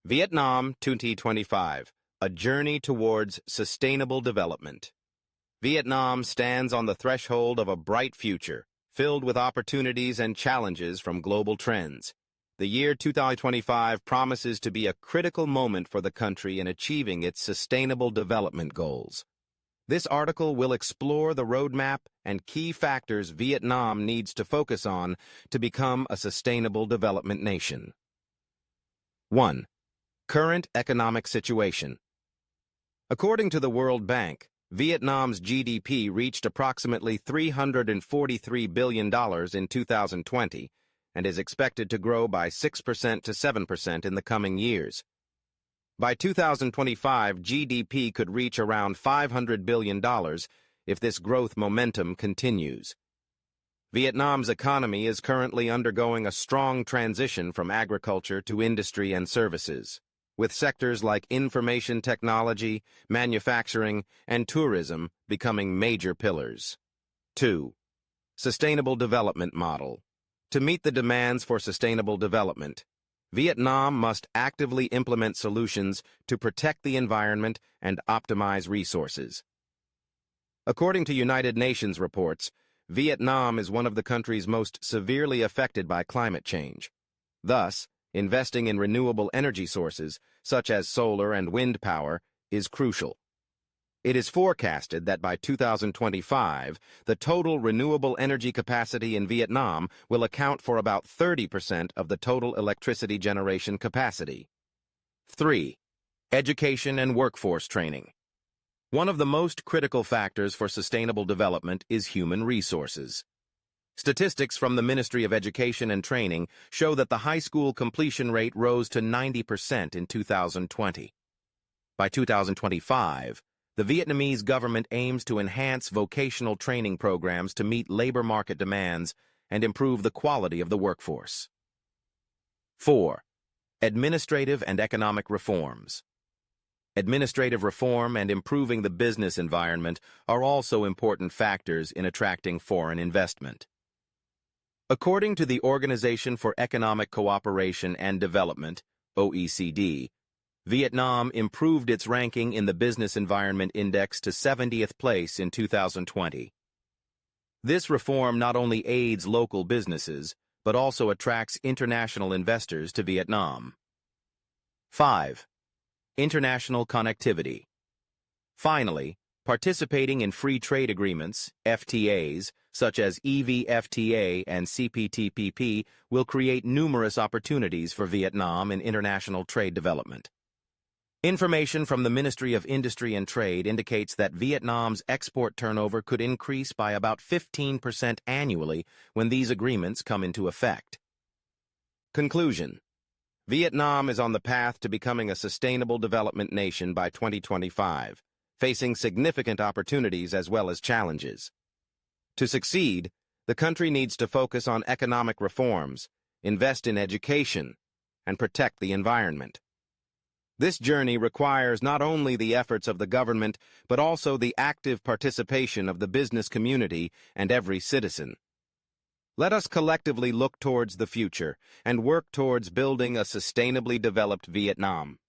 Vietnam 2025, a journey towards sustainable development. Vietnam stands on the threshold of a bright future, filled with opportunities and challenges from global trends. The year 2025 promises to be a critical moment for the country in achieving its sustainable development goals. This article will explore the roadmap and key factors Vietnam needs to focus on to become a sustainable development nation. 1. Current economic situation. According to the World Bank, Vietnam's GDP reached approximately $343 billion in 2020 and is expected to grow by 6% to 7% in the coming years. By 2025, GDP could reach around $500 billion if this growth momentum continues. Vietnam's economy is currently undergoing a strong transition from agriculture to industry and services, with sectors like information technology, manufacturing, and tourism becoming major pillars. 2. Sustainable Development Model. To meet the demands for sustainable development, Vietnam must actively implement solutions to protect the environment and optimize resources. According to United Nations reports, Vietnam is one of the countries most severely affected by climate change. Thus, investing in renewable energy sources, such as solar and wind power, is crucial. It is forecasted that by 2025, the total renewable energy capacity in Vietnam will account for about 30% of the total electricity generation capacity. 3. Education and workforce training. One of the most critical factors for sustainable development is human resources. Statistics from the Ministry of Education and Training show that the high school completion rate rose to 90% in 2020. By 2025, the Vietnamese government aims to enhance vocational training programs to meet labor market demands and improve the quality of the workforce. 4. Administrative and economic reforms. Administrative reform and improving the business environment are also important factors in attracting foreign investment. According to the Organization for Economic Cooperation and Development, OECD, Vietnam improved its ranking in the Business Environment Index to 70th place in 2020. This reform not only aids local businesses, but also attracts international investors to Vietnam. 5. International connectivity. Finally, participating in free trade agreements, FTAs, such as EVFTA and CPTPP, will create numerous opportunities for Vietnam in international trade development. Information from the Ministry of Industry and Trade indicates that Vietnam's export turnover could increase by about 15% annually when these agreements come into effect. Conclusion. Vietnam is on the path to becoming a sustainable development nation by 2025, facing significant opportunities as well as challenges. To succeed, the country needs to focus on economic reforms, invest in education, and protect the environment. This journey requires not only the efforts of the government, but also the active participation of the business community and every citizen. Let us collectively look towards the future and work towards building a sustainably developed Vietnam.